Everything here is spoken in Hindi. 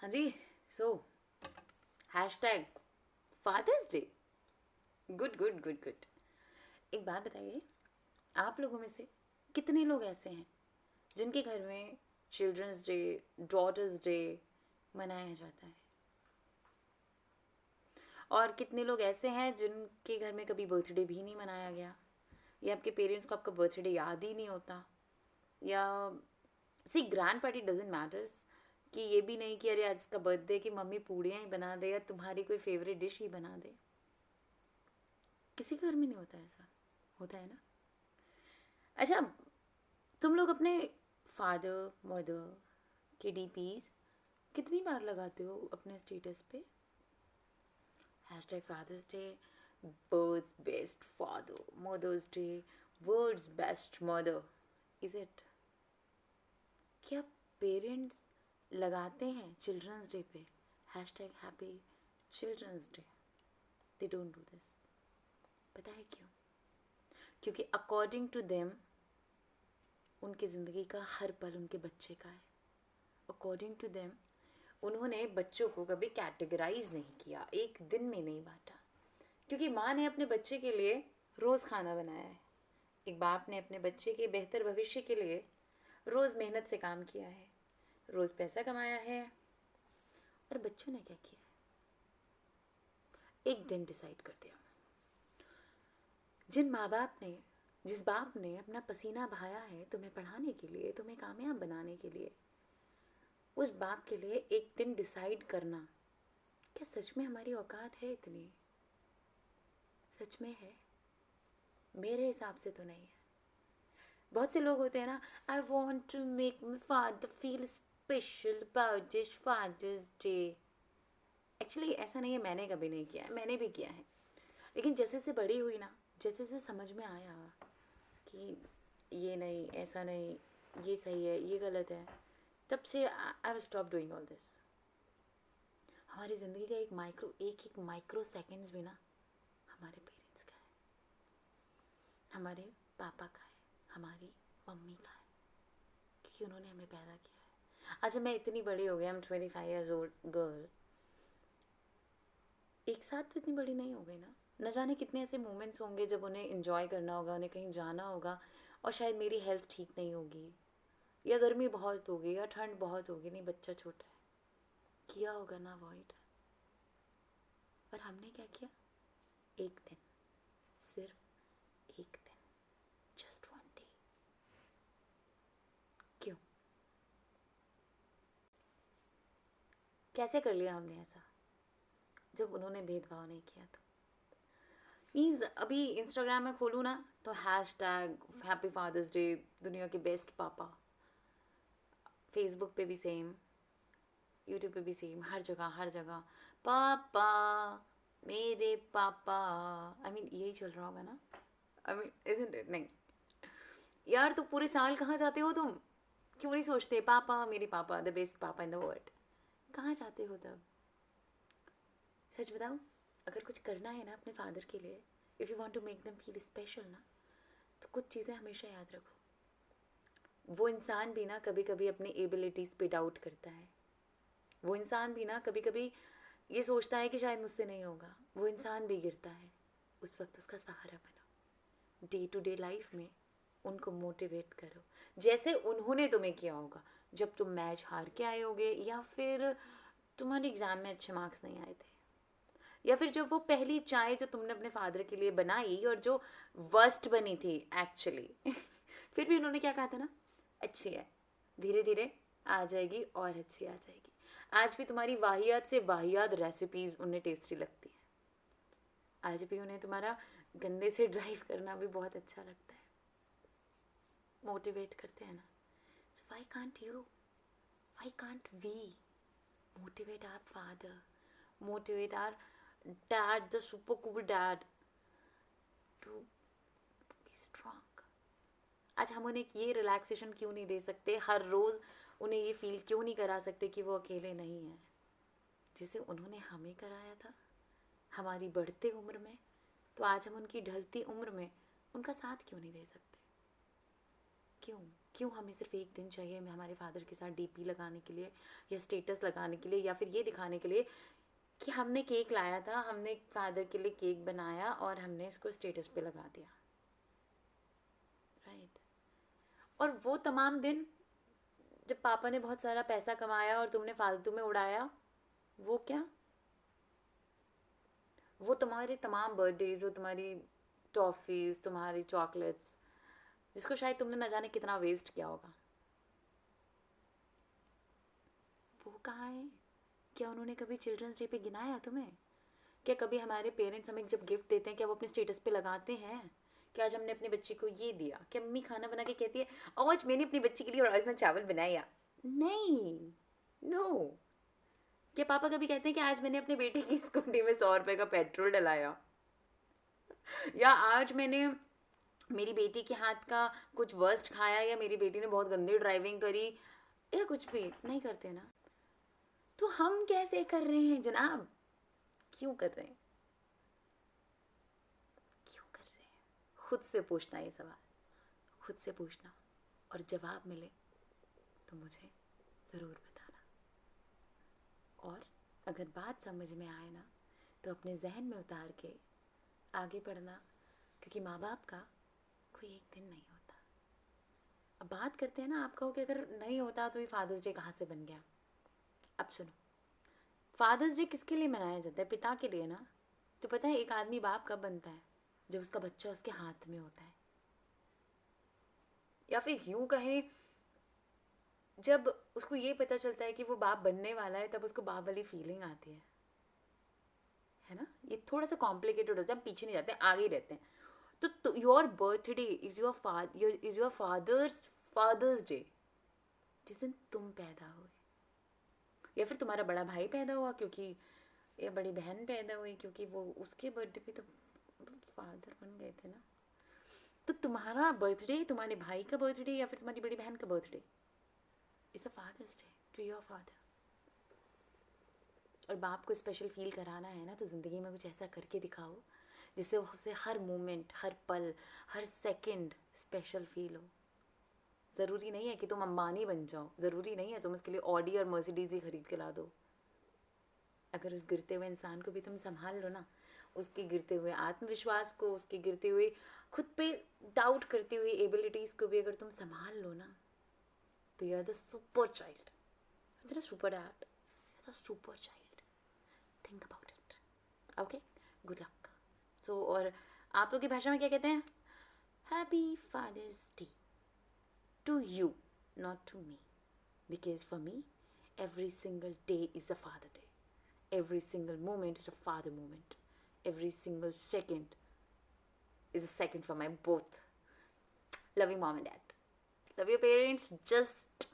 हाँ जी। So hashtag father's day. Good good good good. एक बात बताइए, आप लोगों में से कितने लोग ऐसे हैं जिनके घर में चिल्ड्रंस डे, डॉटर्स डे मनाया जाता है? और कितने लोग ऐसे हैं जिनके घर में कभी बर्थडे भी नहीं मनाया गया, या आपके पेरेंट्स को आपका बर्थडे याद ही नहीं होता? या सी ग्रैंड पार्टी डजेंट मैटर्स, कि ये भी नहीं कि अरे आज इसका बर्थडे कि मम्मी पूड़ियाँ ही बना दे या तुम्हारी कोई फेवरेट डिश ही बना दे। किसी के घर में नहीं होता ऐसा। होता है ना? अच्छा, तुम लोग अपने फादर मदर के डीपीज कितनी बार लगाते हो अपने स्टेटस पे? Hashtag father's day, world's best father, mother's day, world's best mother. Is it? क्या पेरेंट्स लगाते हैं चिल्ड्रंस डे पे hashtag happy children's day? They don't do this. पता है क्यों? क्योंकि अकॉर्डिंग टू देम उनकी ज़िंदगी का हर पल उनके बच्चे का है। अकॉर्डिंग टू देम उन्होंने बच्चों को कभी कैटेगराइज नहीं किया, एक दिन में नहीं बांटा। क्योंकि माँ ने अपने बच्चे के लिए रोज़ खाना बनाया है, एक बाप ने अपने बच्चे के बेहतर भविष्य के लिए रोज़ मेहनत से काम किया है, रोज़ पैसा कमाया है। और बच्चों ने क्या किया? एक दिन डिसाइड कर दिया। जिस बाप ने अपना पसीना बहाया है तुम्हें पढ़ाने के लिए, तुम्हें कामयाब बनाने के लिए, उस बाप के लिए एक दिन डिसाइड करना, क्या सच में हमारी औकात है इतनी? सच में है? मेरे हिसाब से तो नहीं है। बहुत से लोग होते हैं ना, I want to make my father feel special about this father's day. Actually ऐसा नहीं है, मैंने कभी नहीं किया है, मैंने भी किया है। लेकिन जैसे से बड़ी हुई ना, जैसे से समझ में आया कि ये नहीं, ऐसा नहीं, ये सही है, ये गलत है, तब से I have stop doing all this. हमारी ज़िंदगी का एक एक माइक्रो सेकेंड्स भी ना हमारे पेरेंट्स का है, हमारे पापा का है, हमारी मम्मी का है, क्योंकि उन्होंने हमें पैदा किया है। अच्छा, मैं इतनी बड़ी हो गई, I am 25 years old girl, एक साथ तो इतनी बड़ी नहीं हो गई ना। न जाने कितने ऐसे मोमेंट्स होंगे जब उन्हें इन्जॉय करना होगा, उन्हें कहीं जाना होगा, और शायद मेरी हेल्थ ठीक नहीं होगी, या गर्मी बहुत होगी, या ठंड बहुत होगी, नहीं बच्चा छोटा है, किया होगा ना अवॉइड। पर हमने क्या किया? एक दिन, सिर्फ एक दिन, जस्ट वन डे। क्यों? कैसे कर लिया हमने ऐसा जब उन्होंने भेदभाव नहीं किया? तो मीन्स अभी इंस्टाग्राम में खोलूँ ना तो हैशटैग हैप्पी फादर्स डे, दुनिया के बेस्ट पापा। फेसबुक पे भी सेम, यूट्यूब पे भी सेम, हर जगह हर जगह पापा, मेरे पापा। आई मीन यही चल रहा होगा ना? I mean isn't it? नहीं यार, तो पूरे साल कहाँ जाते हो तुम? क्यों नहीं सोचते पापा मेरे पापा, द बेस्ट पापा इन द वर्ल्ड? कहाँ जाते हो तब? सच बताऊँ, अगर कुछ करना है ना अपने फादर के लिए, if you want to make them feel special ना, तो कुछ चीज़ें हमेशा याद रखो। वो इंसान भी ना कभी कभी अपनी एबिलिटीज़ पे डाउट करता है। वो इंसान भी ना कभी कभी ये सोचता है कि शायद मुझसे नहीं होगा। वो इंसान भी गिरता है, उस वक्त उसका सहारा बनो। डे टू डे लाइफ में उनको मोटिवेट करो, जैसे उन्होंने तुम्हें किया होगा जब तुम मैच हार के आए होगे, या फिर तुम्हारे एग्ज़ाम में अच्छे मार्क्स नहीं आए थे, या फिर जब वो पहली चाय जो तुमने अपने फादर के लिए बनाई और जो वर्स्ट बनी थी एक्चुअली फिर भी उन्होंने क्या कहा था ना, अच्छी है, धीरे धीरे आ जाएगी और अच्छी आ जाएगी। आज भी तुम्हारी वाहियात से वाहियात रेसिपीज़ उन्हें टेस्टी लगती हैं। आज भी उन्हें तुम्हारा गंदे से ड्राइव करना भी बहुत अच्छा लगता है। मोटिवेट करते हैं ना। So why can't you, why can't we motivate our father, motivate our dad, the super cool dad, to be strong? आज हम उन्हें ये रिलैक्सेशन क्यों नहीं दे सकते? हर रोज़ उन्हें ये फील क्यों नहीं करा सकते कि वो अकेले नहीं हैं, जैसे उन्होंने हमें कराया था हमारी बढ़ते उम्र में? तो आज हम उनकी ढलती उम्र में उनका साथ क्यों नहीं दे सकते? क्यों? क्यों हमें सिर्फ एक दिन चाहिए हमारे फादर के साथ डीपी लगाने के लिए या स्टेटस लगाने के लिए या फिर ये दिखाने के लिए कि हमने केक लाया था, हमने फादर के लिए केक बनाया और हमने इसको स्टेटस पे लगा दिया, राइट। और वो तमाम दिन जब पापा ने बहुत सारा पैसा कमाया और तुमने फालतू में उड़ाया, वो क्या, वो तुम्हारे तमाम बर्थडेज, वो तुम्हारी टॉफ़ीज़, तुम्हारी चॉकलेट्स, जिसको शायद तुमने न जाने कितना वेस्ट किया होगा, वो कहाँ है? क्या उन्होंने कभी चिल्ड्रंस डे पे गिनाया तुम्हें? क्या कभी हमारे पेरेंट्स हमें जब गिफ्ट देते हैं क्या वो अपने स्टेटस पे लगाते हैं? क्या आज हमने अपने बच्चे को ये दिया? क्या मम्मी खाना बना के कहती है आज मैंने अपनी बच्ची के लिए राजमा चावल बनाया? नहीं, नो। क्या पापा कभी कहते हैं कि आज मैंने अपने बेटे की स्कूटी में 100 रुपए का पेट्रोल डलाया, या आज मैंने मेरी बेटी के हाथ का कुछ वर्स्ट खाया, या मेरी बेटी ने बहुत गंदी ड्राइविंग करी, या कुछ भी नहीं करते ना? तो हम कैसे कर रहे हैं जनाब? क्यों कर रहे हैं? क्यों कर रहे हैं? खुद से पूछना ये सवाल, खुद से पूछना, और जवाब मिले तो मुझे ज़रूर बताना। और अगर बात समझ में आए ना तो अपने जहन में उतार के आगे बढ़ना, क्योंकि माँ बाप का कोई एक दिन नहीं होता। अब बात करते हैं ना, आप कहो कि अगर नहीं होता तो ये फादर्स डे कहाँ से बन गया? अब सुनो, फादर्स डे किसके लिए मनाया जाता है? पिता के लिए ना। तो पता है एक आदमी बाप कब बनता है? जब उसका बच्चा उसके हाथ में होता है, या फिर यूं कहें जब उसको ये पता चलता है कि वो बाप बनने वाला है, तब उसको बाप वाली फीलिंग आती है ना? ये थोड़ा सा कॉम्प्लिकेटेड होता है, हम पीछे नहीं जाते, आगे ही रहते हैं। तो your birthday is your fathers day, जिस दिन तुम पैदा हुए, या फिर तुम्हारा बड़ा भाई पैदा हुआ क्योंकि, या बड़ी बहन पैदा हुई क्योंकि वो उसके बर्थडे पे तो फादर बन गए थे ना। तो तुम्हारा बर्थडे, तुम्हारे भाई का बर्थडे या फिर तुम्हारी बड़ी बहन का birthday is a father's day to your father. और बाप को स्पेशल फील कराना है ना, तो ज़िंदगी में कुछ ऐसा करके दिखाओ जिससे उसे हर मोमेंट, हर पल, हर सेकंड स्पेशल फील हो। ज़रूरी नहीं है कि तुम अंबानी बन जाओ, ज़रूरी नहीं है तुम उसके लिए ऑडी और मर्सिडीज़ ही खरीद के ला दो। अगर उस गिरते हुए इंसान को भी तुम संभाल लो ना, उसके गिरते हुए आत्मविश्वास को, उसके गिरते हुए खुद पे डाउट करती हुई एबिलिटीज़ को भी अगर तुम संभाल लो ना, तो you are the super child, you are the super dad, you are the super child. Think about it, okay? Good luck. So और आप लोग की भाषा में क्या कहते हैं? Happy father's day to you, not to me. Because for me, every single day is a father day. Every single moment is a father moment. Every single second is a second for my both loving mom and dad. Love your parents, just